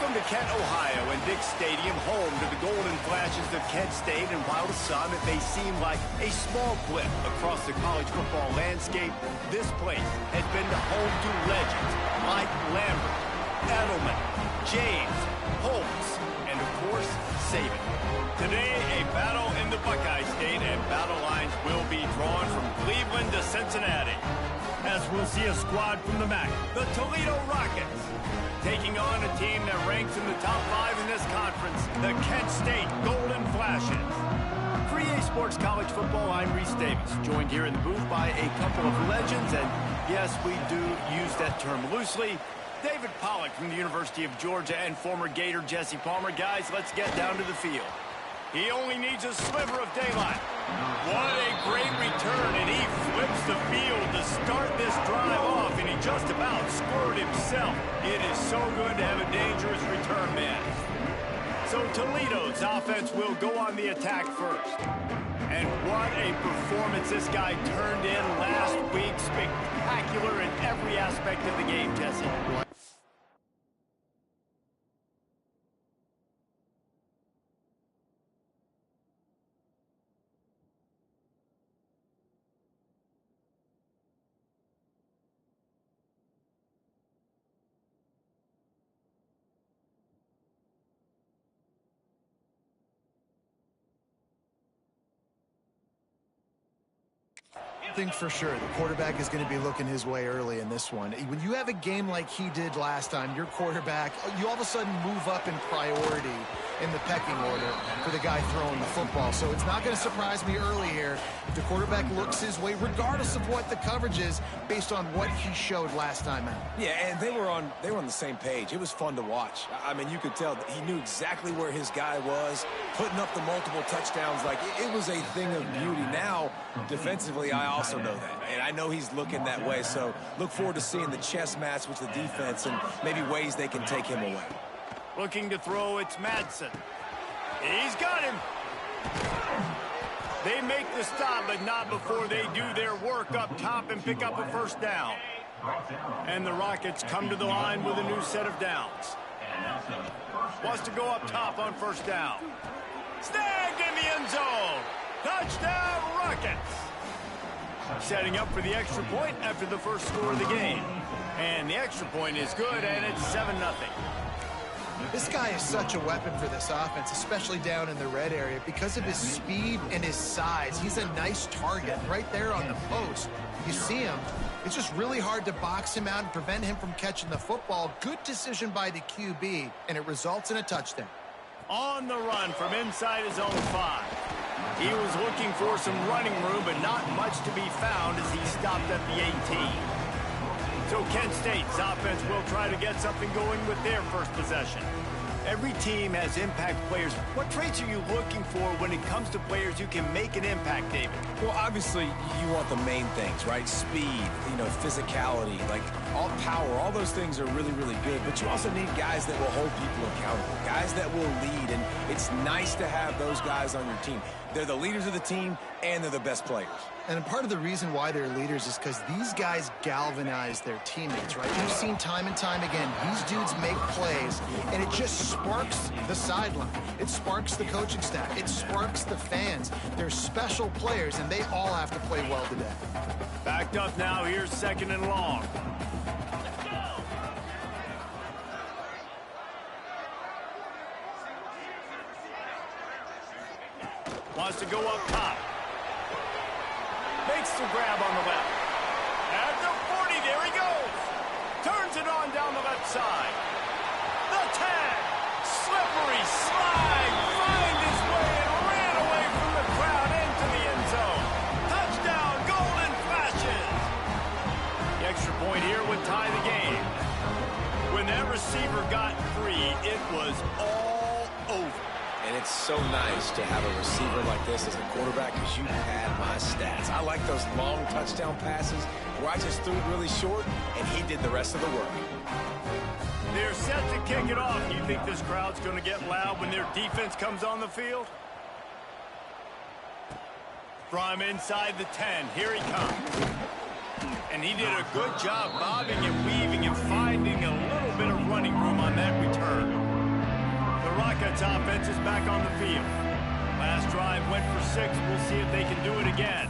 From to Kent, Ohio, and Dick Stadium, home to the Golden Flashes of Kent State, and while to some it may seem like a small blip across the college football landscape, this place has been the home to legends like Lambert, Edelman, James, Holmes, and of course, Saban. Today, a battle in the Buckeye State, and battle lines will be drawn from Cleveland to Cincinnati, as we'll see a squad from the MAC, the Toledo Rockets, taking on a team that ranks in the top 5 in this conference, the Kent State Golden Flashes. For EA Sports College Football, I'm Reese Davis, joined here in the booth by a couple of legends, and yes, we do use that term loosely. David Pollack from the University of Georgia and former Gator Jesse Palmer. Guys, let's get down to the field. He only needs a sliver of daylight. What a great return, and he flips the field to start this drive off, and he just about scored himself. It is so good to have a dangerous return man. So Toledo's offense will go on the attack first. And what a performance this guy turned in last week. Spectacular in every aspect of the game, Jesse. I think for sure the quarterback is going to be looking his way early in this one. When you have a game like he did last time, your quarterback, you all of a sudden move up in priority in the pecking order for the guy throwing the football. So it's not going to surprise me early here if the quarterback looks his way, regardless of what the coverage is, based on what he showed last time out. Yeah, and they were on the same page. It was fun to watch. I mean, you could tell that he knew exactly where his guy was, putting up the multiple touchdowns. Like, it was a thing of beauty. Now, defensively, I also know that, and I know he's looking that way. So look forward to seeing the chess match with the defense and maybe ways they can take him away. Looking to throw, it's Madsen. He's got him. They make the stop, but not before they do their work up top and pick up a first down. And the Rockets come to the line with a new set of downs. Wants to go up top on first down. Snagged in the end zone. Touchdown, Rockets. Setting up for the extra point after the first score of the game. And the extra point is good, and it's 7-0. This guy is such a weapon for this offense, especially down in the red area. Because of his speed and his size, he's a nice target right there on the post. You see him. It's just really hard to box him out and prevent him from catching the football. Good decision by the QB, and it results in a touchdown. On the run from inside his own 5. He was looking for some running room, but not much to be found as he stopped at the 18. So Kent State's offense will try to get something going with their first possession. Every team has impact players. What traits are you looking for when it comes to players who can make an impact, David? Well, obviously, you want the main things, right? Speed, physicality, like all power, all those things are really, really good. But you also need guys that will hold people accountable, guys that will lead. And it's nice to have those guys on your team. They're the leaders of the team, and they're the best players. And part of the reason why they're leaders is because these guys galvanize their teammates, right? You've seen time and time again, these dudes make plays, and it just sparks the sideline. It sparks the coaching staff. It sparks the fans. They're special players, and they all have to play well today. Backed up now. Here's 2nd and long. Wants to go up top. Makes the grab on the left. At the 40, there he goes. Turns it on down the left side. The 10. Slippery slide. Find his way and ran away from the crowd into the end zone. Touchdown, Golden Flashes. The extra point here would tie the game. When that receiver got free, it was all over. And it's so nice to have a receiver like this as a quarterback because you had my stats. I like those long touchdown passes where I just threw it really short and he did the rest of the work. They're set to kick it off. You think this crowd's going to get loud when their defense comes on the field? From inside the 10, here he comes. And he did a good job bobbing and weaving and finding a little bit of running room on that return. Jets offense is back on the field. Last drive went for 6. We'll see if they can do it again.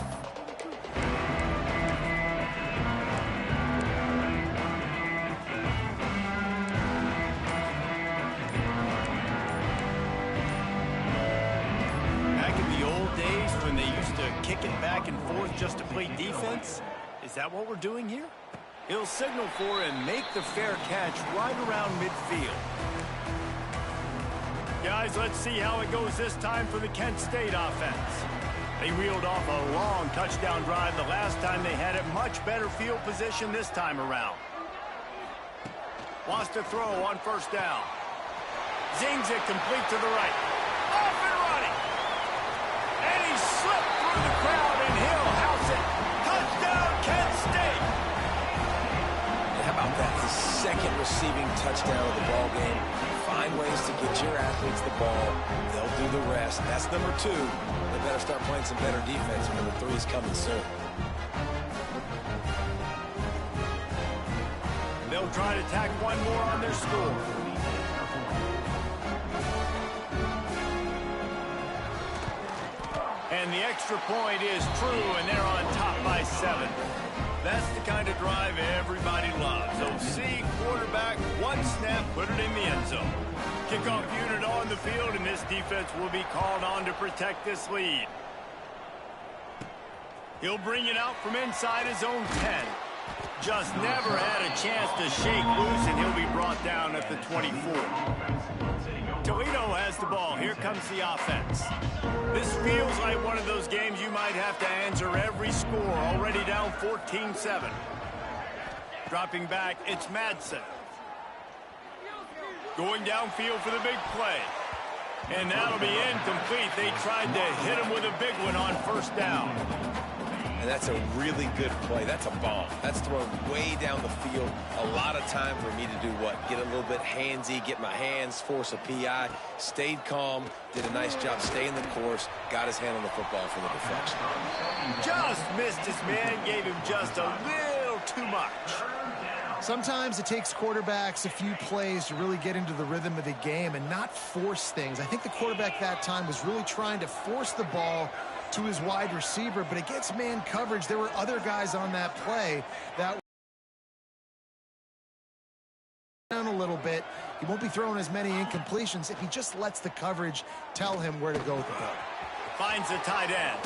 Back in the old days when they used to kick it back and forth just to play defense, is that what we're doing here? He'll signal for and make the fair catch right around midfield. Guys, let's see how it goes this time for the Kent State offense. They reeled off a long touchdown drive the last time they had it. Much better field position this time around. Wants to throw on first down. Zings it complete to the right. Off and running. And he slipped through the crowd, and he'll house it. Touchdown, Kent State. How about that? His second receiving touchdown of the ball game. Find ways to get your athletes the ball. They'll do the rest. That's number 2. They better start playing some better defense. Number 3 is coming soon. They'll try to tack one more on their score. And the extra point is true, and they're on top by 7. That's the kind of drive everybody loves. OC, quarterback, one snap, put it in the end zone. Kickoff unit on the field, and this defense will be called on to protect this lead. He'll bring it out from inside his own 10. Just never had a chance to shake loose, and he'll be brought down at the 24. Toledo has the ball. Here comes the offense. This feels like one of those games you might have to answer every score. Already down 14-7. Dropping back, it's Madsen. Going downfield for the big play. And that'll be incomplete. They tried to hit him with a big one on first down. And that's a really good play. That's a bomb. That's thrown way down the field. A lot of time for me to do what? Get a little bit handsy, get my hands, force a PI. Stayed calm, did a nice job staying the course, got his hand on the football for the deflection. Just missed his man, gave him just a little too much. Sometimes it takes quarterbacks a few plays to really get into the rhythm of the game and not force things. I think the quarterback that time was really trying to force the ball to his wide receiver, but against man coverage, there were other guys on that play that down a little bit. He won't be throwing as many incompletions if he just lets the coverage tell him where to go with the ball. Finds the tight end.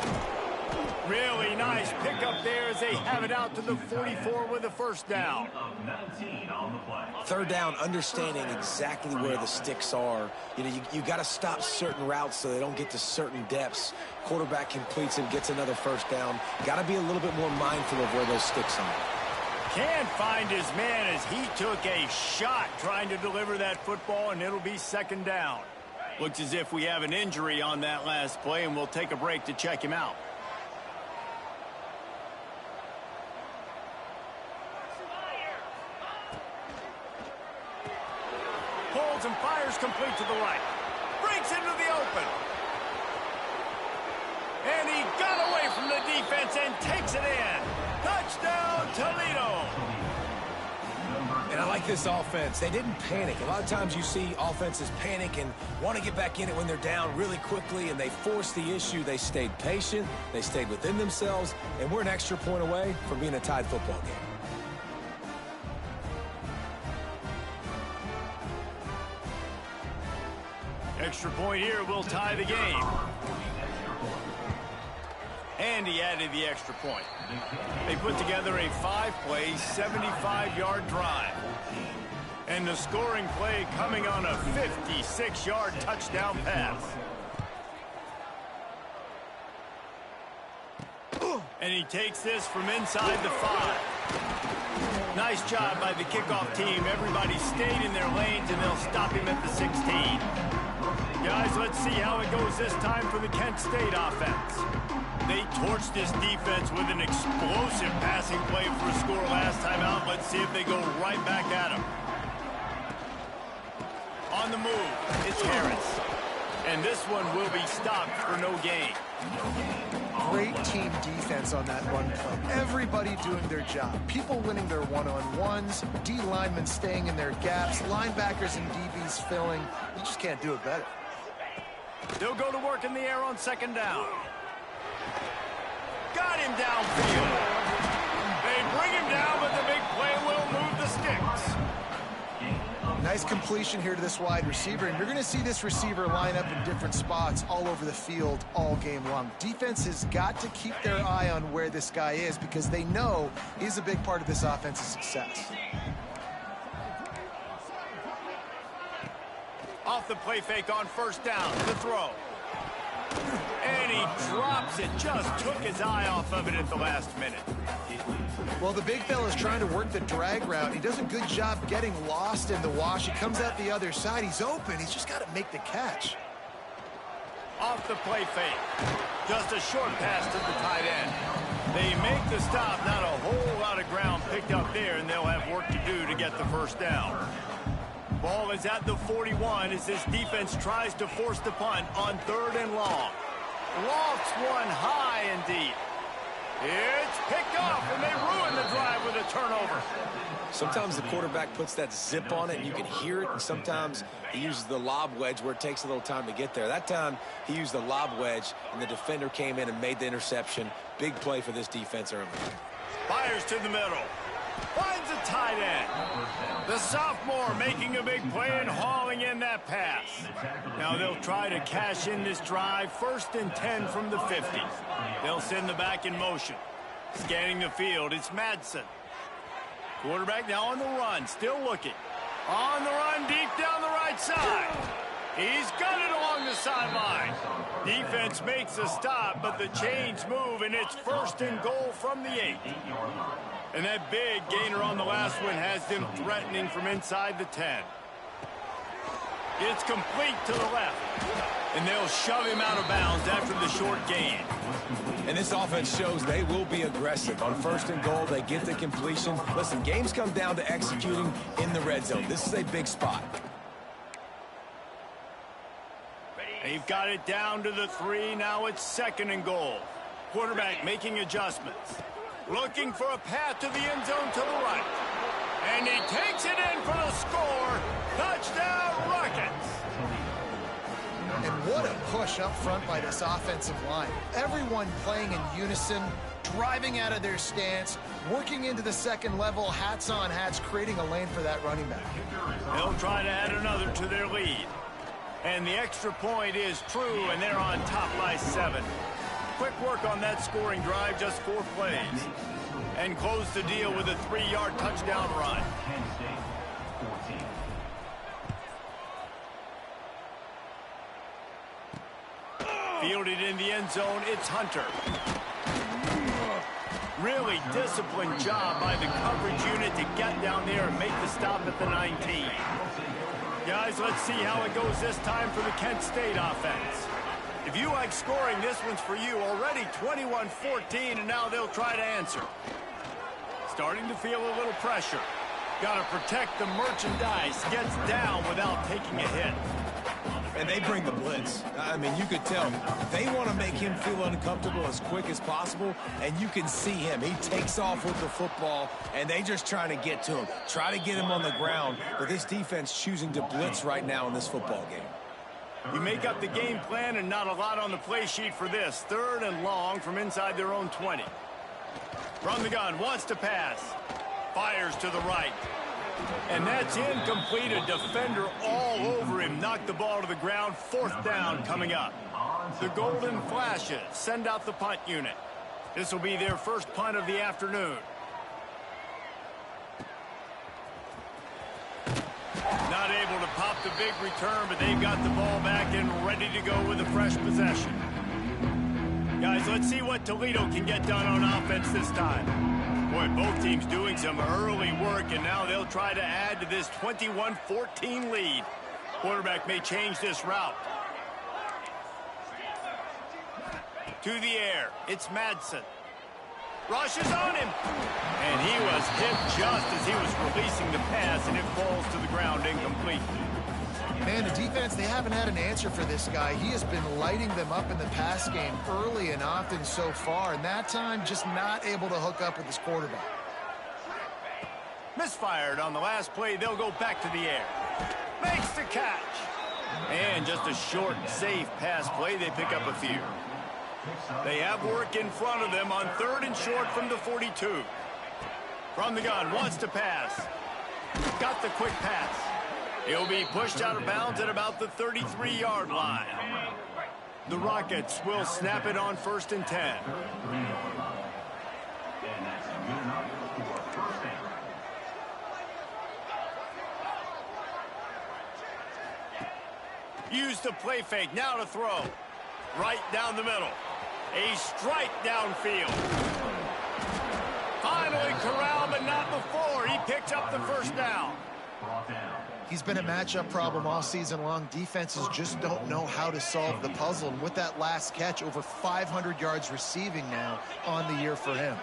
Really nice pickup there as they have it out to the 44 with a first down. Third down, understanding exactly where the sticks are. You know, you got to stop certain routes so they don't get to certain depths. Quarterback completes and gets another first down. Got to be a little bit more mindful of where those sticks are. Can't find his man as he took a shot trying to deliver that football, and it'll be second down. Looks as if we have an injury on that last play, and we'll take a break to check him out. Pulls and fires complete to the right. Breaks into the open. And he got away from the defense and takes it in. Touchdown, Toledo. And I like this offense. They didn't panic. A lot of times you see offenses panic and want to get back in it when they're down really quickly, and they force the issue. They stayed patient. They stayed within themselves, and we're an extra point away from being a tied football game. Extra point here will tie the game. And he added the extra point. They put together a 5-play, 75-yard drive. And the scoring play coming on a 56-yard touchdown pass. And he takes this from inside the 5. Nice job by the kickoff team. Everybody stayed in their lanes, and they'll stop him at the 16. Guys, let's see how it goes this time for the Kent State offense. They torched this defense with an explosive passing play for a score last time out. Let's see if they go right back at him. On the move, it's Harris. And this one will be stopped for no gain. Great team defense on that run play. Everybody doing their job. People winning their one-on-ones, D linemen staying in their gaps, linebackers and DBs filling. You just can't do it better. They'll go to work in the air on second down. Got him downfield. They bring him down, but the big play will move the sticks. Nice completion here to this wide receiver, and you're going to see this receiver line up in different spots all over the field all game long. Defense has got to keep their eye on where this guy is because they know he's a big part of this offense's success. Off the play fake on first down, the throw. And he drops it, just took his eye off of it at the last minute. Well, the big fella's trying to work the drag route. He does a good job getting lost in the wash. He comes out the other side. He's open. He's just got to make the catch. Off the play fake. Just a short pass to the tight end. They make the stop. Not a whole lot of ground picked up there, and they'll have work to do to get the first down. Ball is at the 41 as this defense tries to force the punt on third and long. Lofts one high and deep. It's picked off, and they ruin the drive with a turnover. Sometimes the quarterback puts that zip on it, and you can hear it, and sometimes he uses the lob wedge where it takes a little time to get there. That time, he used the lob wedge, and the defender came in and made the interception. Big play for this defense early. Fires to the middle. Finds a tight end. The sophomore making a big play and hauling in that pass. Now they'll try to cash in this drive. First and 10 from the 50. They'll send the back in motion. Scanning the field, it's Madsen. Quarterback now on the run, still looking. On the run, deep down the right side. He's got it along the sideline. Defense makes a stop, but the chains move, and it's first and goal from the 8. And that big gainer on the last one has them threatening from inside the 10. It's complete to the left. And they'll shove him out of bounds after the short gain. And this offense shows they will be aggressive. On first and goal, they get the completion. Listen, games come down to executing in the red zone. This is a big spot. They've got it down to the 3. Now it's second and goal. Quarterback making adjustments. Looking for a path to the end zone to the right. And he takes it in for the score. Touchdown, Rockets. And what a push up front by this offensive line. Everyone playing in unison, driving out of their stance, working into the second level, hats on hats, creating a lane for that running back. They'll try to add another to their lead. And the extra point is true, and they're on top by 7. Quick work on that scoring drive, just 4 plays. And close the deal with a 3-yard touchdown run. Fielded in the end zone, it's Hunter. Really disciplined job by the coverage unit to get down there and make the stop at the 19. Guys, let's see how it goes this time for the Kent State offense. If you like scoring, this one's for you. Already 21-14, and now they'll try to answer. Starting to feel a little pressure. Got to protect the merchandise. Gets down without taking a hit. And they bring the blitz. I mean, you could tell they want to make him feel uncomfortable as quick as possible, and you can see him. He takes off with the football, and they just trying to get to him, try to get him on the ground. But this defense choosing to blitz right now in this football game. You make up the game plan and not a lot on the play sheet for this. Third and long from inside their own 20. Run the gun, wants to pass. Fires to the right. And that's incomplete. A defender all over him. Knocked the ball to the ground. Fourth down coming up. The Golden Flashes send out the punt unit. This will be their first punt of the afternoon. Not able to pop the big return, but they've got the ball back and ready to go with a fresh possession. Guys, let's see what Toledo can get done on offense this time. Boy, both teams doing some early work, and now they'll try to add to this 21-14 lead. Quarterback may change this route. To the air, it's Madsen. Rushes on him. And he was hit just as he was releasing the pass, and it falls to the ground incomplete. Man, the defense, they haven't had an answer for this guy. He has been lighting them up in the pass game early and often so far, and that time just not able to hook up with his quarterback. Misfired on the last play. They'll go back to the air. Makes the catch. And just a short, safe pass play. They pick up a few. They have work in front of them on 3rd and short from the 42. From the gun, wants to pass. Got the quick pass. He'll be pushed out of bounds at about the 33-yard line. The Rockets will snap it on 1st and 10. Use the play fake, now to throw. Right down the middle. A strike downfield. Finally corralled, but not before. He picks up the first down. He's been a matchup problem all season long. Defenses just don't know how to solve the puzzle. And with that last catch, over 500 yards receiving now on the year for him.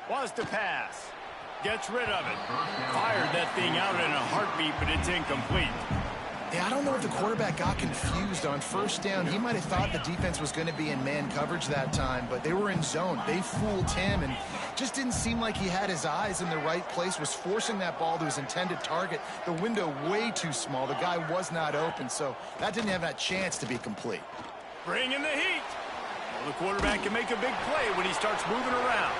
Wants to pass. Gets rid of it. Fired that thing out in a heartbeat, but it's incomplete. Yeah, I don't know if the quarterback got confused on 1st down. He might have thought the defense was going to be in man coverage that time, but they were in zone. They fooled him and just didn't seem like he had his eyes in the right place, was forcing that ball to his intended target. The window way too small. The guy was not open, so that didn't have that chance to be complete. Bring in the heat. Well, the quarterback can make a big play when he starts moving around.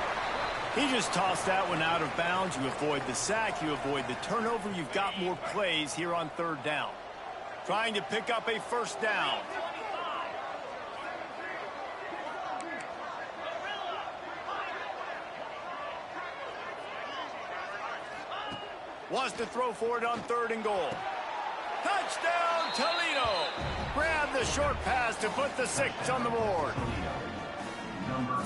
He just tossed that one out of bounds. You avoid the sack, you avoid the turnover. You've got more plays here on 3rd down. Trying to pick up a 1st down. Wants to throw for it on 3rd and goal. Touchdown, Toledo! Grab the short pass to put the 6 on the board.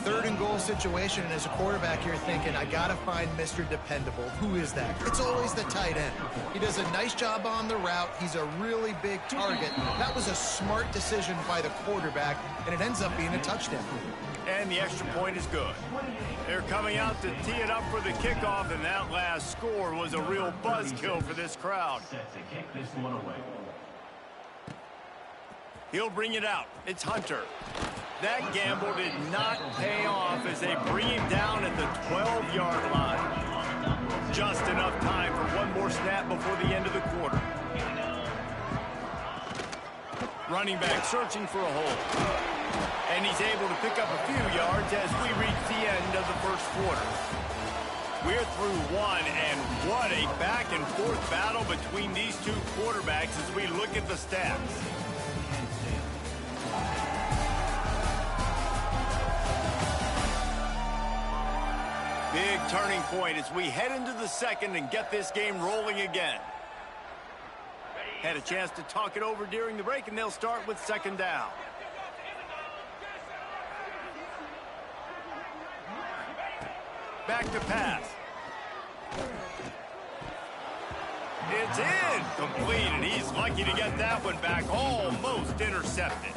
3rd and goal situation, and as a quarterback, you're thinking, I got to find Mr. Dependable. Who is that? It's always the tight end. He does a nice job on the route. He's a really big target. That was a smart decision by the quarterback, and it ends up being a touchdown. And the extra point is good. They're coming out to tee it up for the kickoff, and that last score was a real buzzkill for this crowd. He'll bring it out. It's Hunter. That gamble did not pay off as they bring him down at the 12-yard line. Just enough time for one more snap before the end of the quarter. Running back searching for a hole. And he's able to pick up a few yards as we reach the end of the 1st quarter. We're through one, and what a back-and-forth battle between these two quarterbacks as we look at the stats. Big turning point as we head into the 2nd and get this game rolling again. Had a chance to talk it over during the break, and they'll start with 2nd down. Back to pass. It's incomplete, and he's lucky to get that one back, almost intercepted.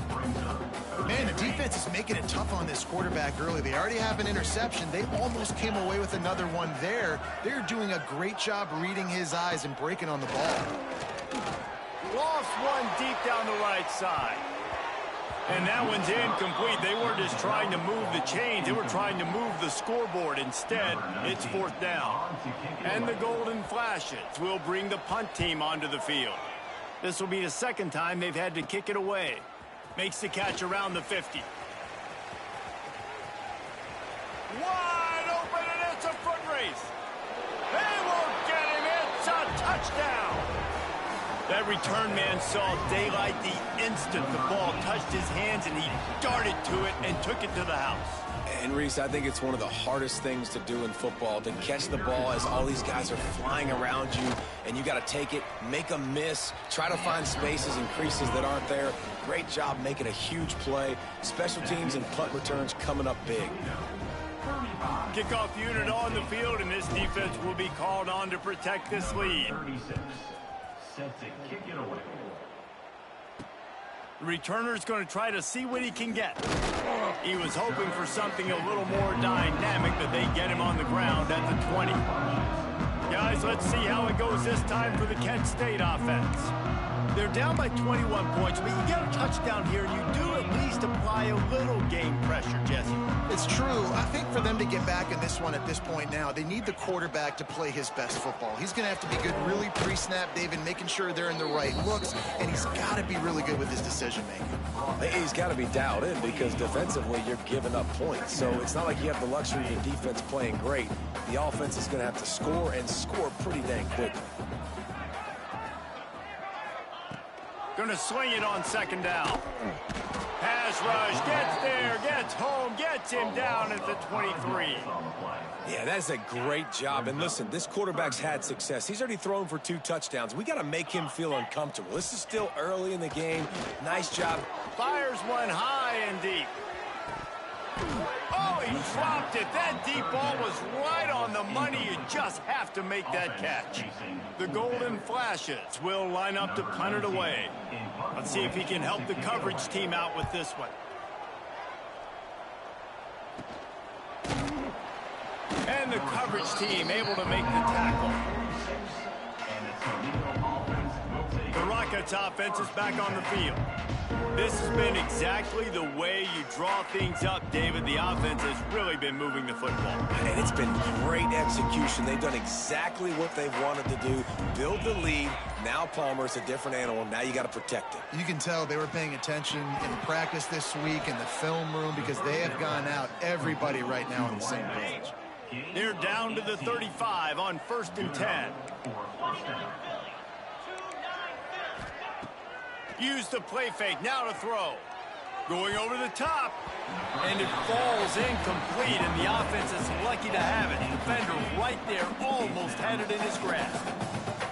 Man, the defense is making it tough on this quarterback early. They already have an interception. They almost came away with another one there. They're doing a great job reading his eyes and breaking on the ball. Lost one deep down the right side. And that one's incomplete. They weren't just trying to move the chains. They were trying to move the scoreboard. Instead, it's 4th down. And the Golden Flashes will bring the punt team onto the field. This will be the 2nd time they've had to kick it away. Makes the catch around the 50. Wide open, and it's a foot race. They won't get him. It's a touchdown. That return man saw daylight the instant the ball touched his hands, and he darted to it and took it to the house. And, Reese, I think it's one of the hardest things to do in football, to catch the ball as all these guys are flying around you, and you got to take it, make a miss, try to find spaces and creases that aren't there. Great job making a huge play. Special teams and punt returns coming up big. Kickoff unit on the field, and this defense will be called on to protect this lead. 36. Set to kick it away. The returner's going to try to see what he can get. He was hoping for something a little more dynamic, but they get him on the ground at the 20. Guys, let's see how it goes this time for the Kent State offense. They're down by 21 points, but you get a touchdown here, and you do at least apply a little game pressure, Jesse. It's true. I think for them to get back in this one at this point now, they need the quarterback to play his best football. He's going to have to be good really pre-snap, David, making sure they're in the right looks, and he's got to be really good with his decision-making. He's got to be dialed in because defensively you're giving up points. So it's not like you have the luxury of your defense playing great. The offense is going to have to score and score pretty dang quick. Going to swing it on second down. Pass rush, gets there, gets home, gets him down at the 23. Yeah, that's a great job. And listen, this quarterback's had success. He's already thrown for 2 touchdowns. We got to make him feel uncomfortable. This is still early in the game. Nice job. Fires one high and deep. Oh, he dropped it. That deep ball was right on the money. You just have to make that catch. The Golden Flashes will line up to punt it away. Let's see if he can help the coverage team out with this one. And the coverage team able to make the tackle. The Rockets offense is back on the field. This has been exactly the way you draw things up, David. The offense has really been moving the football. And it's been great execution. They've done exactly what they've wanted to do. Build the lead. Now Palmer's a different animal. Now you got to protect it. You can tell they were paying attention in practice this week in the film room because they have gone out, everybody right now on the same page. They're down to the 35 on 1st and 10. Use the play fake, now to throw. Going over the top, and it falls incomplete, and the offense is lucky to have it. Defender right there almost had it in his grasp.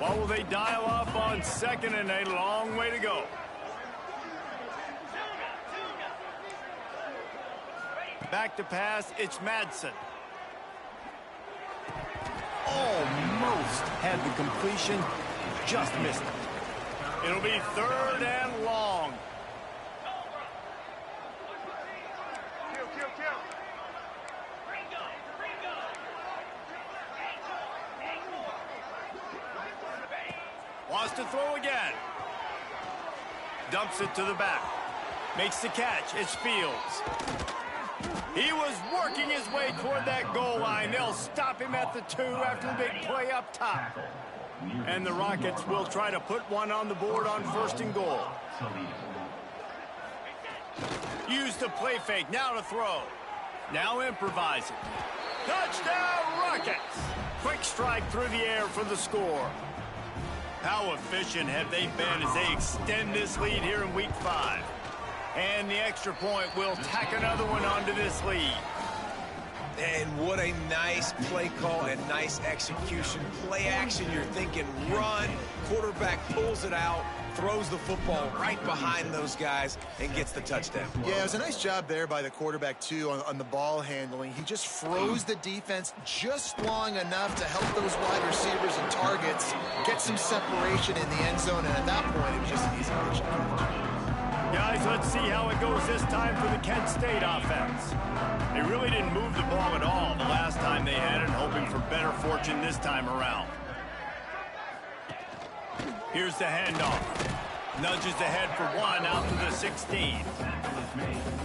What will they dial up on 2nd and a long way to go? Back to pass, it's Madsen. Almost had the completion, just missed it. It'll be 3rd and long. Wants to throw again. Dumps it to the back. Makes the catch. It's Fields. He was working his way toward that goal line. They'll stop him at the 2 after the big play up top. And the Rockets will try to put one on the board on 1st and goal. Use the play fake, now to throw. Now improvising. Touchdown, Rockets! Quick strike through the air for the score. How efficient have they been as they extend this lead here in Week 5? And the extra point will tack another one onto this lead. And what a nice play call and nice execution. Play action, you're thinking run. Quarterback pulls it out, throws the football right behind those guys, and gets the touchdown. Yeah, it was a nice job there by the quarterback, too, on the ball handling. He just froze the defense just long enough to help those wide receivers and targets get some separation in the end zone, and at that point, it was just an easy catch. Guys, let's see how it goes this time for the Kent State offense. They really didn't move the ball at all the last time they had it, hoping for better fortune this time around. Here's the handoff. Nudges ahead for 1 out to the 16.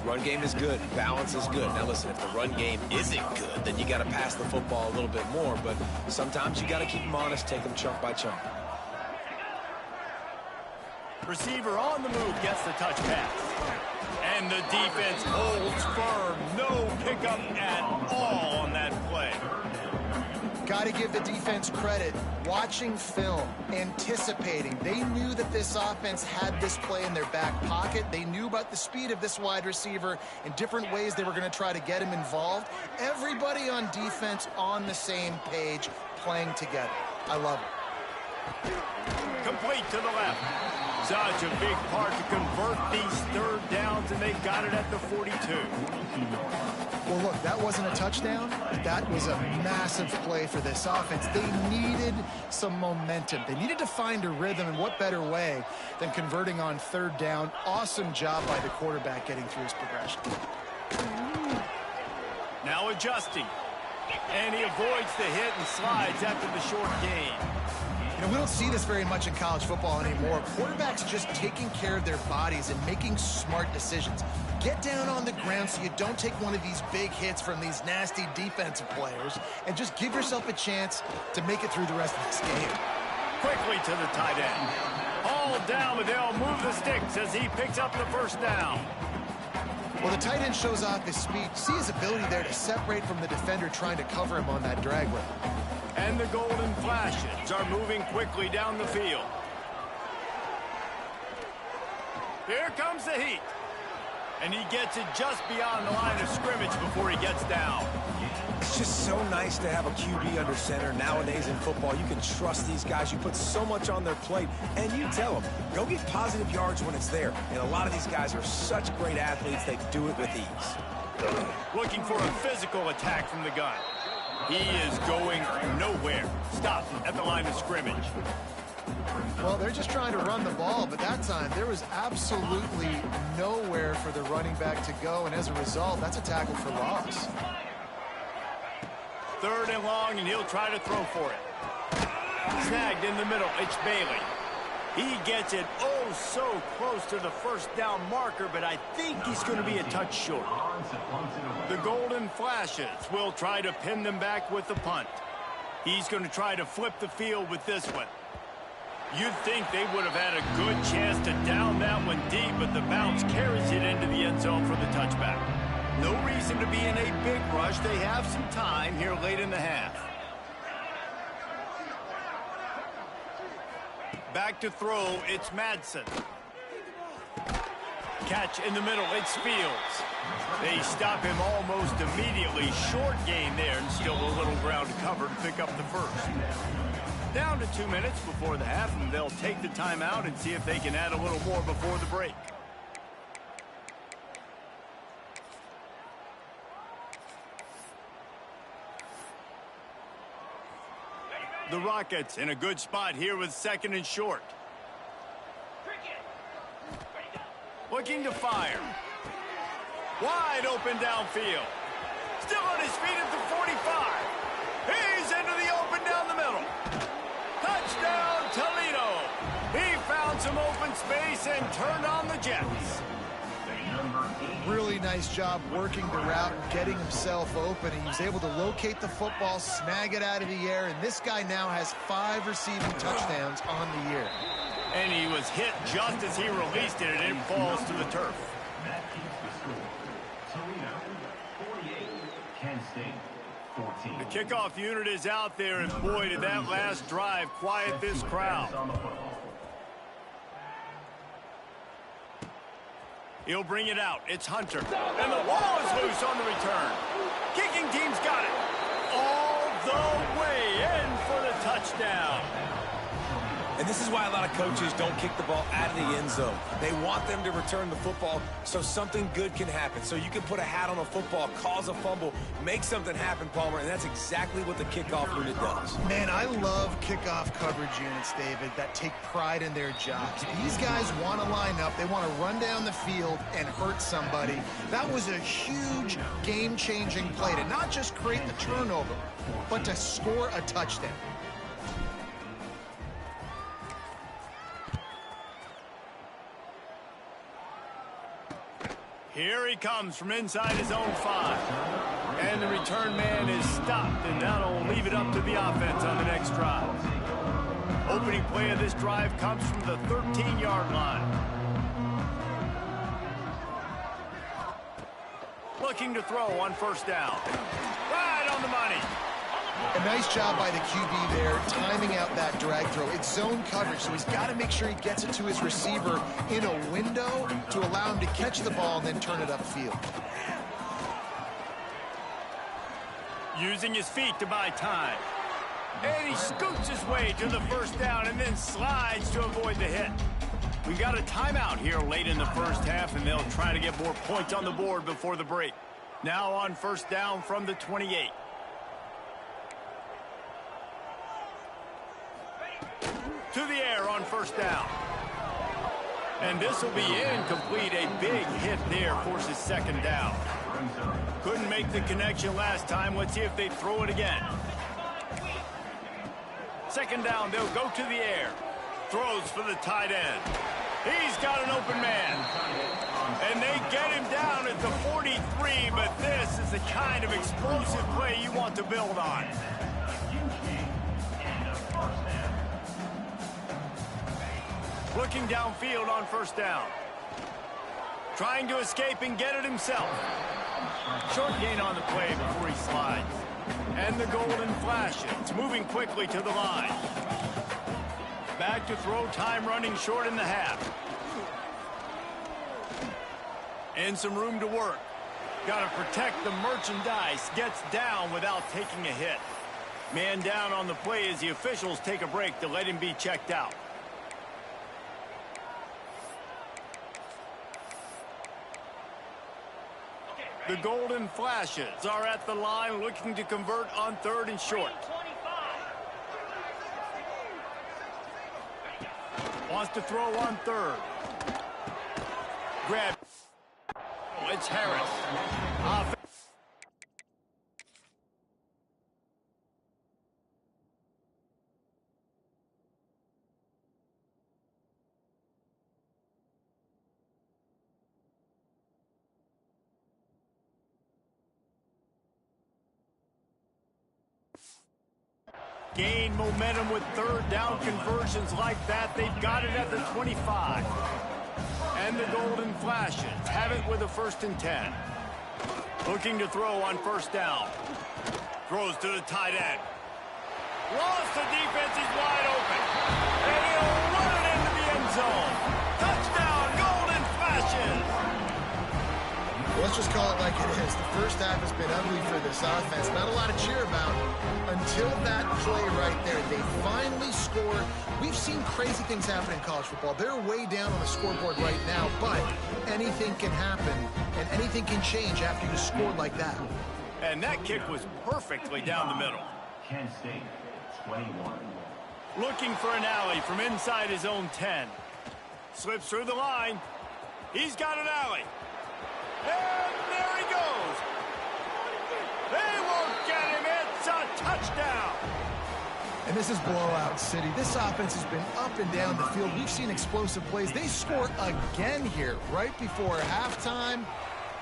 Run game is good. Balance is good. Now listen, if the run game isn't good, then you got to pass the football a little bit more. But sometimes you got to keep them honest, take them chunk by chunk. Receiver on the move gets the touch pass. And the defense holds firm. No pickup at all on that play. Got to give the defense credit. Watching film, anticipating. They knew that this offense had this play in their back pocket. They knew about the speed of this wide receiver and different ways they were going to try to get him involved. Everybody on defense on the same page, playing together. I love it. Complete to the left. Such a big part to convert these 3rd downs, and they got it at the 42. Well, look, that wasn't a touchdown. That was a massive play for this offense. They needed some momentum. They needed to find a rhythm, and what better way than converting on 3rd down. Awesome job by the quarterback getting through his progression. Now adjusting. And he avoids the hit and slides after the short gain. You know, we don't see this very much in college football anymore. Quarterbacks just taking care of their bodies and making smart decisions. Get down on the ground so you don't take one of these big hits from these nasty defensive players, and just give yourself a chance to make it through the rest of this game. Quickly to the tight end. All down, but they'll move the sticks as he picks up the first down. Well, the tight end shows off his speed. See his ability there to separate from the defender trying to cover him on that drag route. And the Golden Flashes are moving quickly down the field. Here comes the heat. And he gets it just beyond the line of scrimmage before he gets down. It's just so nice to have a QB under center. Nowadays in football, you can trust these guys. You put so much on their plate, and you tell them, go get positive yards when it's there. And a lot of these guys are such great athletes, they do it with ease. Looking for a physical attack from the gun. He is going nowhere. Stop at the line of scrimmage. Well, they're just trying to run the ball, but that time there was absolutely nowhere for the running back to go, and as a result, that's a tackle for loss. 3rd and long, and he'll try to throw for it. Snagged in the middle, it's Bailey. He gets it oh so close to the first down marker, but I think he's going to be a touch short. The Golden Flashes will try to pin them back with the punt. He's going to try to flip the field with this one. You'd think they would have had a good chance to down that one deep, but the bounce carries it into the end zone for the touchback. No reason to be in a big rush. They have some time here late in the half. Back to throw, it's Madsen. Catch in the middle, it's Fields. They stop him almost immediately. Short gain there, and still a little ground to cover to pick up the first. Down to 2 minutes before the half, and they'll take the timeout and see if they can add a little more before the break. The Rockets in a good spot here with 2nd and short. Looking to fire. Wide open downfield. Still on his feet at the 45. He's into the open down the middle. Touchdown, Toledo. He found some open space and turned on the Jets. Really nice job working the route and getting himself open. He was able to locate the football, snag it out of the air, and this guy now has 5 receiving touchdowns on the year. And he was hit just as he released it, and it falls to the turf. That keeps the score. Toledo 48, Kent State 14. The kickoff unit is out there, and boy, did that last drive quiet this crowd. He'll bring it out. It's Hunter. And the ball is loose on the return. Kicking team's got it. All the way in for the touchdown. And this is why a lot of coaches don't kick the ball out of the end zone. They want them to return the football so something good can happen. So you can put a hat on a football, cause a fumble, make something happen, Palmer, and that's exactly what the kickoff unit does. Man, I love kickoff coverage units, David, that take pride in their jobs. These guys want to line up. They want to run down the field and hurt somebody. That was a huge game-changing play to not just create the turnover, but to score a touchdown. Here he comes from inside his own 5. And the return man is stopped, and that'll leave it up to the offense on the next drive. Opening play of this drive comes from the 13-yard line. Looking to throw on first down. Right on the money. A nice job by the QB there, timing out that drag throw. It's zone coverage, so he's got to make sure he gets it to his receiver in a window to allow him to catch the ball and then turn it upfield. Using his feet to buy time. And he scoots his way to the first down and then slides to avoid the hit. We've got a timeout here late in the first half, and they'll try to get more points on the board before the break. Now on first down from the 28. To the air on first down. And this will be incomplete. A big hit there forces second down. Couldn't make the connection last time. Let's see if they throw it again. Second down, they'll go to the air. Throws for the tight end. He's got an open man. And they get him down at the 43, but this is the kind of explosive play you want to build on. Looking downfield on first down. Trying to escape and get it himself. Short gain on the play before he slides. And the golden flashes, moving quickly to the line. Back to throw, time running short in the half. And some room to work. Got to protect the merchandise. Gets down without taking a hit. Man down on the play as the officials take a break to let him be checked out. The golden flashes are at the line looking to convert on third and short. Wants to throw on third. Grab. Oh, it's Harris. Gain momentum with third down conversions like that. They've got it at the 25. And the golden flashes have it with a 1st and 10. Looking to throw on first down. Throws to the tight end. Lost, the defense is wide open. And he'll run it into the end zone. Touchdown, golden flashes. Let's just call it like it is. The first half has been ugly for this offense. Not a lot to cheer about until that play right there. They finally scored. We've seen crazy things happen in college football. They're way down on the scoreboard right now, but anything can happen, and anything can change after you score like that. And that kick was perfectly down the middle. Kent State, 21. Looking for an alley from inside his own 10. Slips through the line. He's got an alley. And there he goes. They won't get him. It's a touchdown. And this is blowout city. This offense has been up and down the field. We've seen explosive plays. They score again here right before halftime.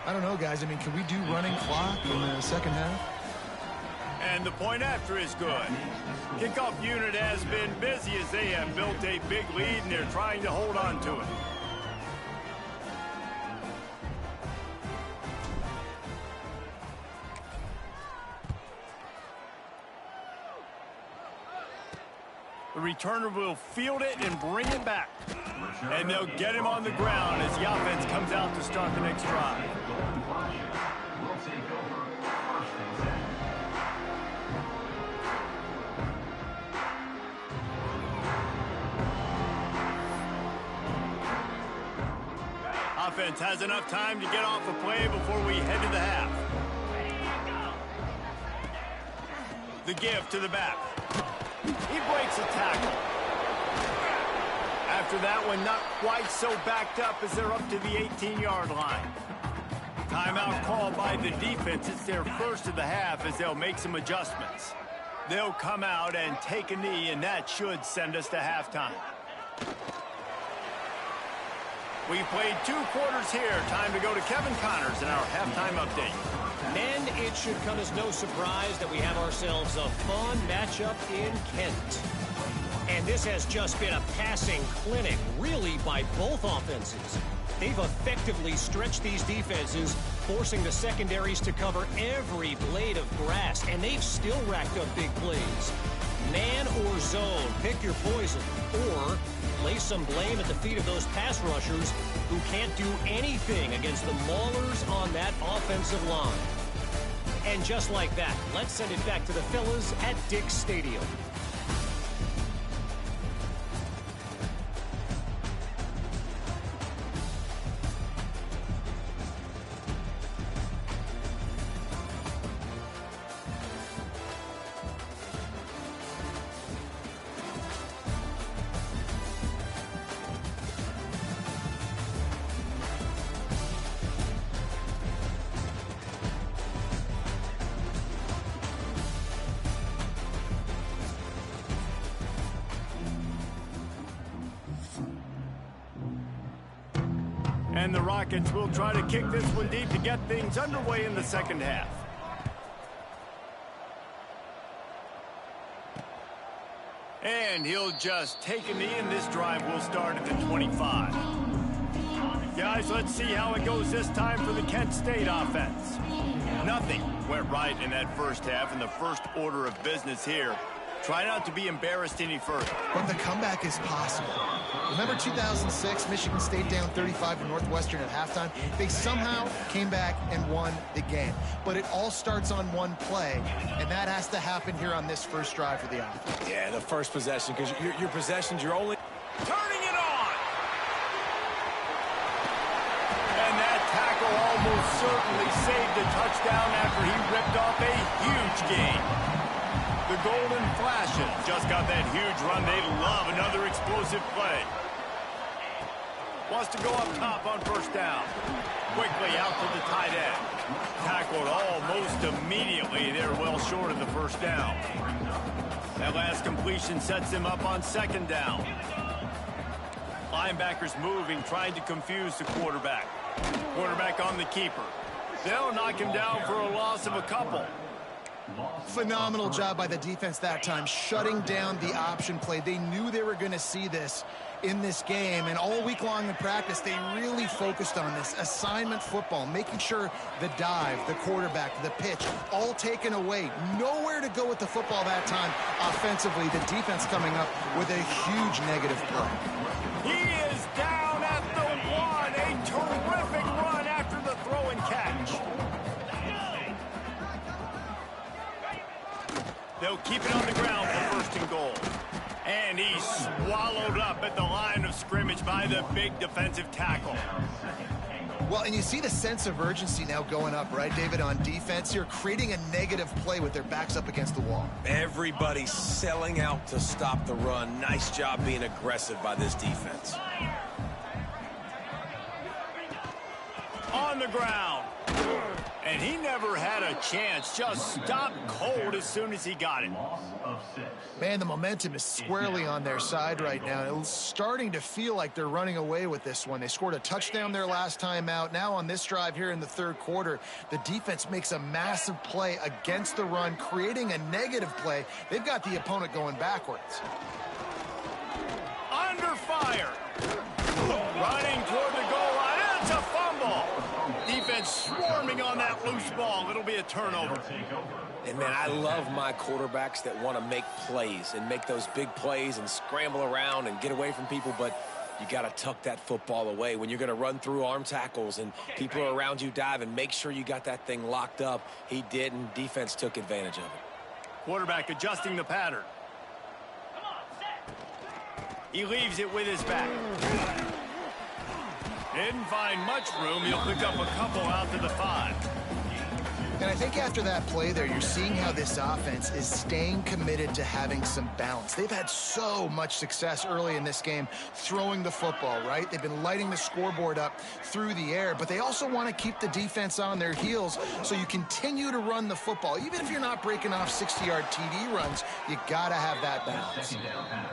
I don't know, guys. I mean, can we do running clock in the second half? And the point after is good. Kickoff unit has been busy as they have built a big lead, and they're trying to hold on to it. The returner will field it and bring it back. And they'll get him on the ground as the offense comes out to start the next drive. Offense has enough time to get off a play before we head to the half. The give to the back. He breaks a tackle. After that one, not quite so backed up as they're up to the 18-yard line. Timeout called by the defense. It's their first of the half as they'll make some adjustments. They'll come out and take a knee, and that should send us to halftime. We've played 2 quarters here. Time to go to Kevin Connors in our halftime update. Men, it should come as no surprise that we have ourselves a fun matchup in Kent. And this has just been a passing clinic, really, by both offenses. They've effectively stretched these defenses, forcing the secondaries to cover every blade of grass, and they've still racked up big plays. Man or zone, pick your poison, or lay some blame at the feet of those pass rushers who can't do anything against the maulers on that offensive line. And just like that, let's send it back to the fellas at Dick's Stadium. And the Rockets will try to kick this one deep to get things underway in the second half. And he'll just take a knee, and this drive will start at the 25. Guys, let's see how it goes this time for the Kent State offense. Nothing went right in that first half, and the first order of business here. Try not to be embarrassed any further. But the comeback is possible. Remember 2006, Michigan State down 35 to Northwestern at halftime? They somehow came back and won the game. But it all starts on one play, and that has to happen here on this first drive for the offense. Yeah, the first possession, because your possessions, you're only Turning it on! And that tackle almost certainly saved a touchdown after he ripped off a huge gain. The Golden Flashes just got that huge run. They love another explosive play. Wants to go up top on first down. Quickly out to the tight end. Tackled almost immediately. They're well short of the first down. That last completion sets him up on second down. Linebackers moving, trying to confuse the quarterback. Quarterback on the keeper. They'll knock him down for a loss of a couple. Phenomenal job by the defense that time, shutting down the option play. They knew they were going to see this in this game, and all week long in practice, they really focused on this assignment football, making sure the dive, the quarterback, the pitch, all taken away. Nowhere to go with the football that time offensively. The defense coming up with a huge negative play. He is down at the one. A terrific run after the throw and catch. They'll keep it on the ground for first and goal. And he's swallowed up at the line of scrimmage by the big defensive tackle. Well, and you see the sense of urgency now going up, right, David, on defense here, creating a negative play with their backs up against the wall. everybody selling out to stop the run. Nice job being aggressive by this defense. On the ground. And he never had a chance. Just stopped cold as soon as he got it. Man, the momentum is squarely on their side right now. It's starting to feel like they're running away with this one. They scored a touchdown their last time out. Now on this drive here in the third quarter, the defense makes a massive play against the run, creating a negative play. They've got the opponent going backwards. Under fire. Running toward the goal line. It's a fumble. Defense swarming on that loose ball. It'll be a turnover. And, man, I love my quarterbacks that want to make plays and make those big plays and scramble around and get away from people, but you got to tuck that football away. When you're going to run through arm tackles and people are around you diving, make sure you got that thing locked up. He didn't. Defense took advantage of it. Quarterback adjusting the pattern. He leaves it with his back. Didn't find much room. He'll pick up a couple out to the 5. And I think after that play there, you're seeing how this offense is staying committed to having some balance. They've had so much success early in this game throwing the football, right? They've been lighting the scoreboard up through the air, but they also want to keep the defense on their heels so you continue to run the football. Even if you're not breaking off 60-yard TD runs, you got to have that balance.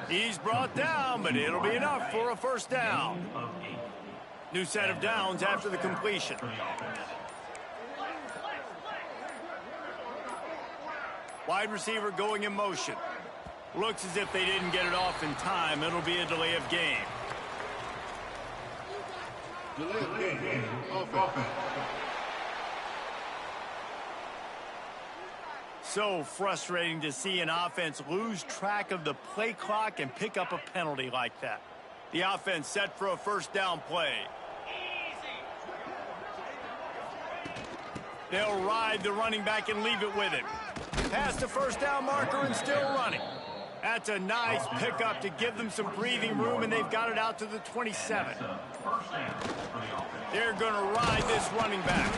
He's brought down, but it'll be enough for a first down. New set of downs after the completion. Wide receiver going in motion. Looks as if they didn't get it off in time. It'll be a delay of game. So frustrating to see an offense lose track of the play clock and pick up a penalty like that. The offense set for a first down play. They'll ride the running back and leave it with him. Past the first down marker and still running. That's a nice pickup to give them some breathing room, and they've got it out to the 27. They're going to ride this running back.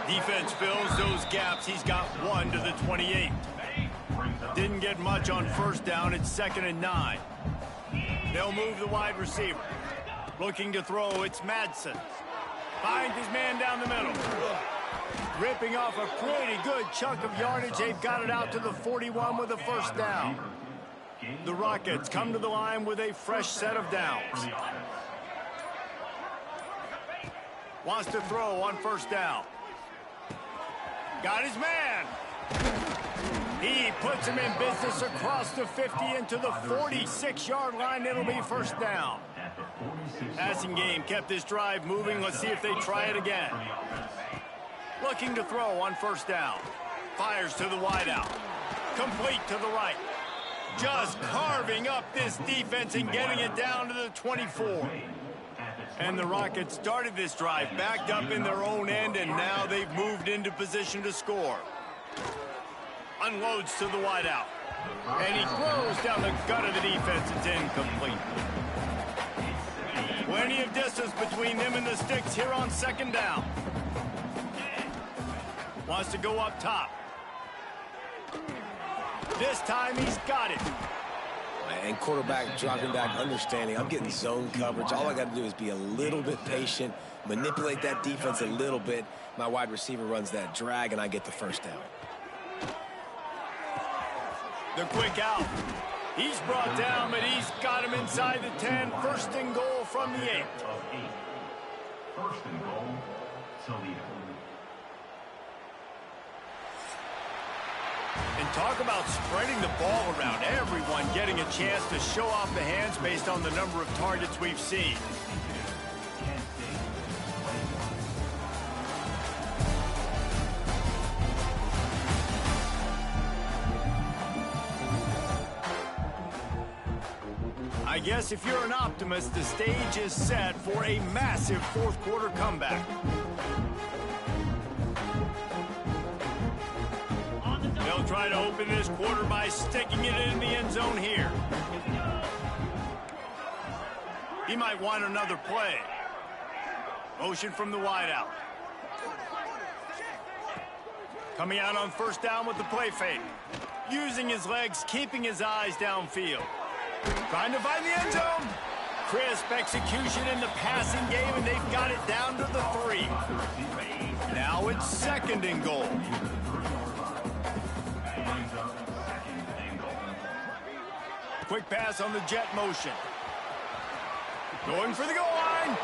Defense fills those gaps. He's got 1 to the 28. Didn't get much on first down. It's 2nd and 9. They'll move the wide receiver. Looking to throw, it's Madsen. Finds his man down the middle. Ripping off a pretty good chunk of yardage. They've got it out to the 41 with a first down. The Rockets come to the line with a fresh set of downs. Wants to throw on first down. Got his man. He puts him in business across the 50 into the 46-yard line. It'll be first down. Passing game kept this drive moving. Let's see if they try it again. Looking to throw on first down. Fires to the wideout. Complete to the right. Just carving up this defense and getting it down to the 24. And the Rockets started this drive backed up in their own end, and now they've moved into position to score. Unloads to the wideout. And he throws down the gut of the defense. It's incomplete. Plenty of distance between them and the sticks here on second down. Wants to go up top. This time he's got it. And quarterback dropping back, understanding I'm getting zone coverage. All I got to do is be a little bit patient, manipulate that defense a little bit. My wide receiver runs that drag, and I get the first down. The quick out. He's brought down, but he's got him inside the 10. First and goal from the 8. First and goal, Toledo. And talk about spreading the ball around. Everyone getting a chance to show off the hands based on the number of targets we've seen. I guess if you're an optimist, the stage is set for a massive fourth quarter comeback. They'll try to open this quarter by sticking it in the end zone here. He might want another play. Motion from the wideout. Coming out on first down with the play fake. Using his legs, keeping his eyes downfield. Trying to find the end zone. Crisp execution in the passing game, and they've got it down to the 3. Now it's second and goal. Quick pass on the jet motion. Going for the goal line.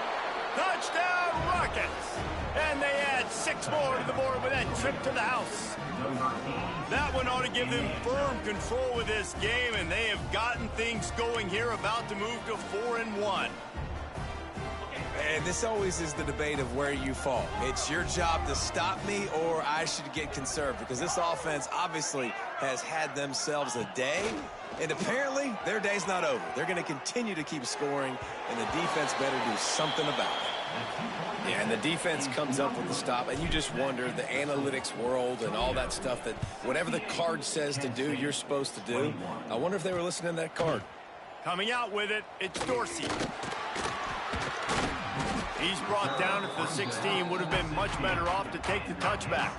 Touchdown, Rockets. And they add 6 more to the board with that trip to the house. That one ought to give them firm control of this game, and they have gotten things going here, about to move to 4-1. And this always is the debate of where you fall. It's your job to stop me, or I should get conserved, because this offense obviously has had themselves a day, and apparently their day's not over. They're going to continue to keep scoring, and the defense better do something about it. Yeah, and the defense comes up with the stop, and you just wonder, the analytics world and all that stuff, that whatever the card says to do, you're supposed to do. I wonder if they were listening to that card. Coming out with it, it's Dorsey. He's brought down at the 16. Would have been much better off to take the touchback.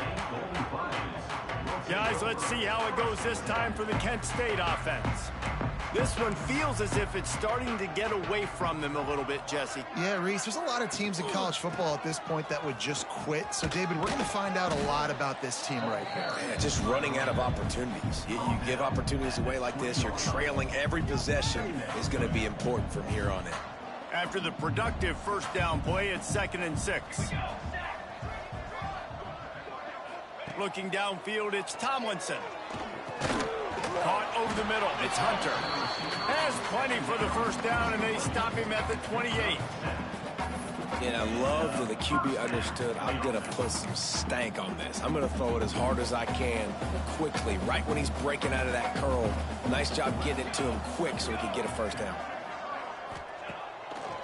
Guys, let's see how it goes this time for the Kent State offense. This one feels as if it's starting to get away from them a little bit, Jesse. Yeah, Reese, there's a lot of teams in college football at this point that would just quit. So, David, we're going to find out a lot about this team right here. Yeah, just running out of opportunities. You give opportunities away like this, you're trailing every possession is going to be important from here on in. After the productive first down play, it's 2nd and 6. Looking downfield, it's Tomlinson. Caught over the middle. It's Hunter. Has plenty for the first down, and they stop him at the 28. And I love that the QB understood, I'm going to put some stank on this. I'm going to throw it as hard as I can quickly, right when he's breaking out of that curl. Nice job getting it to him quick so he could get a first down.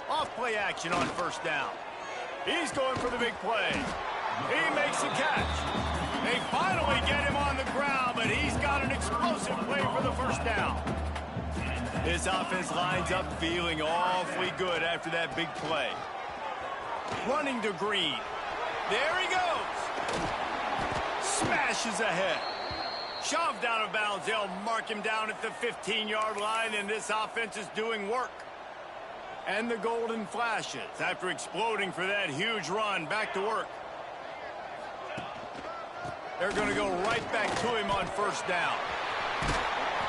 Off play action on first down. He's going for the big play. He makes the catch. They finally get him on the ground, but he's got an explosive play for the first down. This offense lines up feeling awfully good after that big play. Running to Green. There he goes. Smashes ahead. Shoved out of bounds. They'll mark him down at the 15-yard line, and this offense is doing work. And the golden flashes after exploding for that huge run. Back to work. They're going to go right back to him on first down.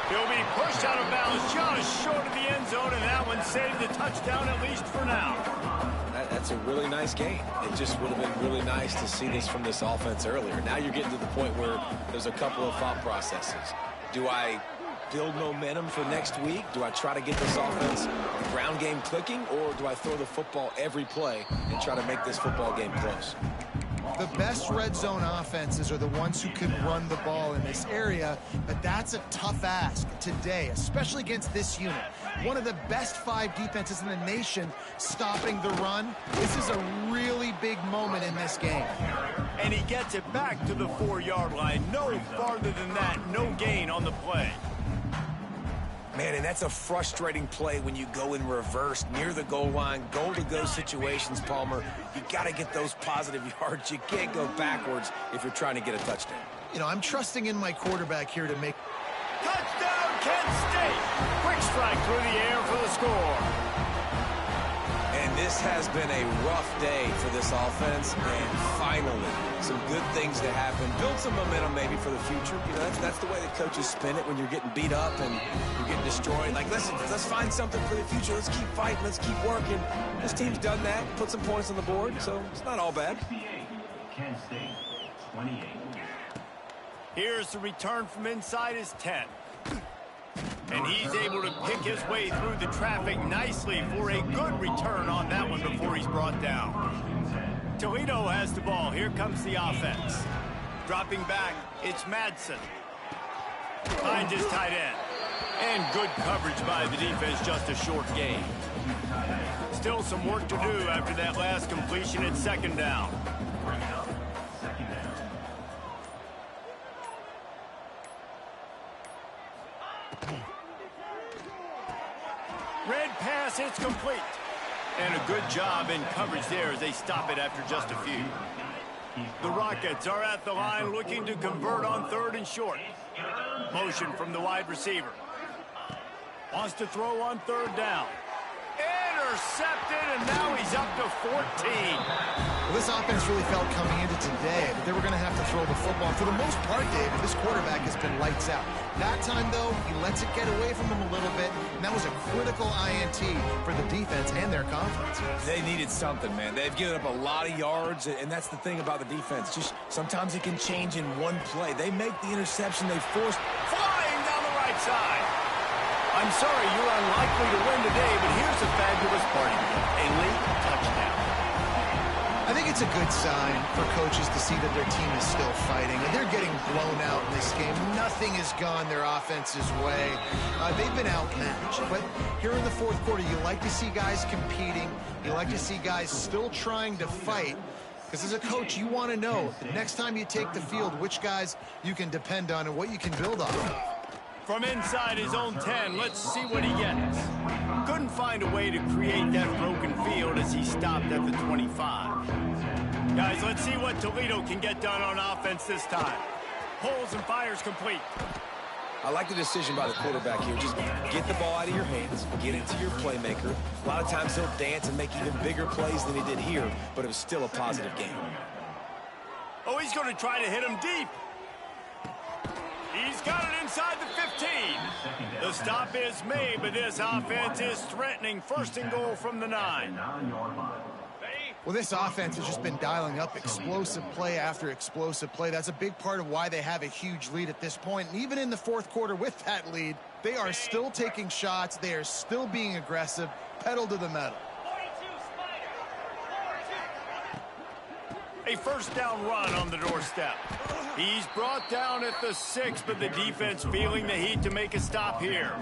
He'll be pushed out of bounds just short of the end zone, and that one saved the touchdown, at least for now. That's That's a really nice game. It just would have been really nice to see this from this offense earlier. Now you're getting to the point where there's a couple of thought processes. Do I build momentum for next week? Do I try to get this offense, the ground game clicking, or do I throw the football every play and try to make this football game close? The best red zone offenses are the ones who can run the ball in this area, but that's a tough ask today, especially against this unit. One of the best 5 defenses in the nation stopping the run. This is a really big moment in this game. And he gets it back to the 4-yard line. No farther than that, no gain on the play. Man, and that's a frustrating play when you go in reverse near the goal line, goal-to-go situations, Palmer. You got to get those positive yards. You can't go backwards if you're trying to get a touchdown. You know, I'm trusting in my quarterback here to make... Touchdown, Kent State! Quick strike through the air for the score. And this has been a rough day for this offense, and finally, some good things to happen. Build some momentum maybe for the future. You know, that's the way that coaches spin it when you're getting beat up and you're getting destroyed. Like, listen, let's find something for the future. Let's keep fighting. Let's keep working. This team's done that, put some points on the board, so it's not all bad. Kent State, 28. Here's the return from inside his 10. And he's able to pick his way through the traffic nicely for a good return on that one before he's brought down. Toledo has the ball. Here comes the offense. Dropping back, it's Madsen. Finds his tight end. And good coverage by the defense, just a short gain. Still some work to do after that last completion at 2nd down. Red pass, it's complete. And a good job in coverage there as they stop it after just a few. The Rockets are at the line looking to convert on 3rd and short. Motion from the wide receiver. Wants to throw on 3rd down. Intercepted, and now he's up to 14. Well, this offense really felt coming into today that they were going to have to throw the football. For the most part, David, this quarterback has been lights out. That time, though, he lets it get away from him a little bit, and that was a critical INT for the defense and their conference. They needed something, man. They've given up a lot of yards, and that's the thing about the defense. Just sometimes it can change in one play. They make the interception. They forced Flying down the right side. I'm sorry you're unlikely to win today, but here's a fabulous party. A late touchdown. I think it's a good sign for coaches to see that their team is still fighting, and they're getting blown out in this game. Nothing has gone their offense's way. They've been outmatched, but here in the 4th quarter, you like to see guys competing. You like to see guys still trying to fight, because as a coach, you want to know the next time you take the field which guys you can depend on and what you can build on. From inside his own 10, let's see what he gets. Couldn't find a way to create that broken field as he stopped at the 25. Guys, let's see what Toledo can get done on offense this time. Pulls and fires complete. I like the decision by the quarterback here. Just get the ball out of your hands, get it to your playmaker. A lot of times he'll dance and make even bigger plays than he did here, but it was still a positive game. Oh, he's going to try to hit him deep. He's got it inside the 15. The stop is made, but this offense is threatening 1st and goal from the 9. Well, this offense has just been dialing up explosive play after explosive play. That's a big part of why they have a huge lead at this point. And even in the 4th quarter with that lead, they are still taking shots. They are still being aggressive, pedal to the metal. A 1st down run on the doorstep. He's brought down at the 6, but the defense feeling the heat to make a stop here.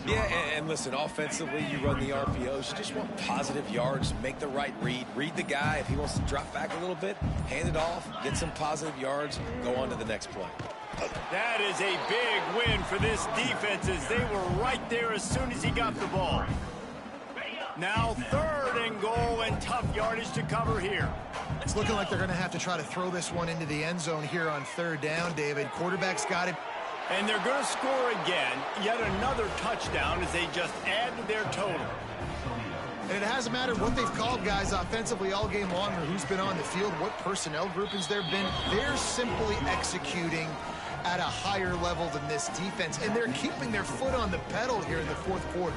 Yeah, and listen, offensively, you run the RPOs. You just want positive yards, make the right read. Read the guy. If he wants to drop back a little bit, hand it off, get some positive yards, go on to the next play. That is a big win for this defense as they were right there as soon as he got the ball. Now 3rd and goal and tough yardage to cover here. It's looking like they're going to have to try to throw this one into the end zone here on 3rd down, David. Quarterback's got it. And they're going to score again. Yet another touchdown as they just add to their total. And it hasn't mattered what they've called guys offensively all game long or who's been on the field, what personnel groupings there have been. They're simply executing at a higher level than this defense. And they're keeping their foot on the pedal here in the 4th quarter.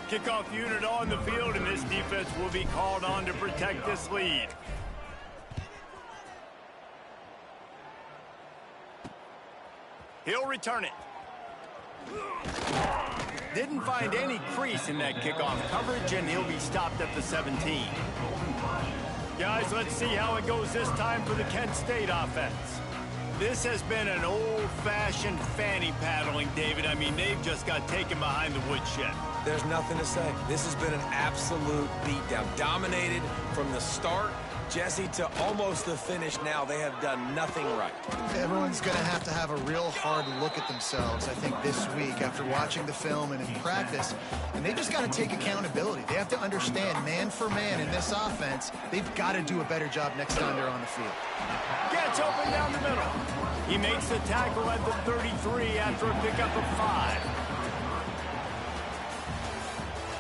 Kickoff unit on the field, and this defense will be called on to protect this lead. He'll return it. Didn't find any crease in that kickoff coverage, and he'll be stopped at the 17. Guys, let's see how it goes this time for the Kent State offense. This has been an old-fashioned fanny paddling, David. I mean, they've just got taken behind the woodshed. There's nothing to say. This has been an absolute beatdown. Dominated from the start, Jesse, to almost the finish now. They have done nothing right. Everyone's going to have a real hard look at themselves, I think, this week after watching the film and in practice. And they just got to take accountability. They have to understand, man for man in this offense, they've got to do a better job next time they're on the field. Gets open down the middle. He makes the tackle at the 33 after a pickup of 5.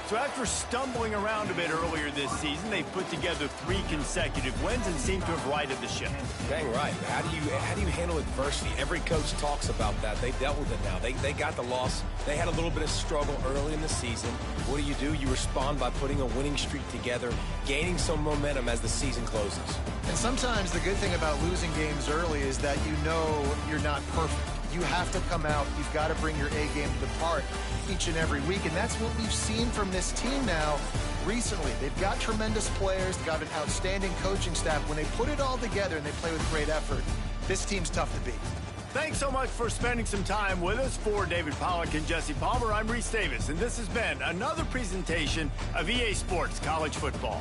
So after stumbling around a bit earlier this season, they've put together 3 consecutive wins and seem to have righted the ship. Dang right. How do you handle adversity? Every coach talks about that. They dealt with it now. They got the loss. They had a little bit of struggle early in the season. What do? You respond by putting a winning streak together, gaining some momentum as the season closes. And sometimes the good thing about losing games early is that you know you're not perfect. You have to come out. You've got to bring your A game to the part each and every week. And that's what we've seen from this team now recently. They've got tremendous players. They've got an outstanding coaching staff. When they put it all together and they play with great effort, this team's tough to beat. Thanks so much for spending some time with us. For David Pollack and Jesse Palmer, I'm Reese Davis, and this has been another presentation of EA Sports College Football.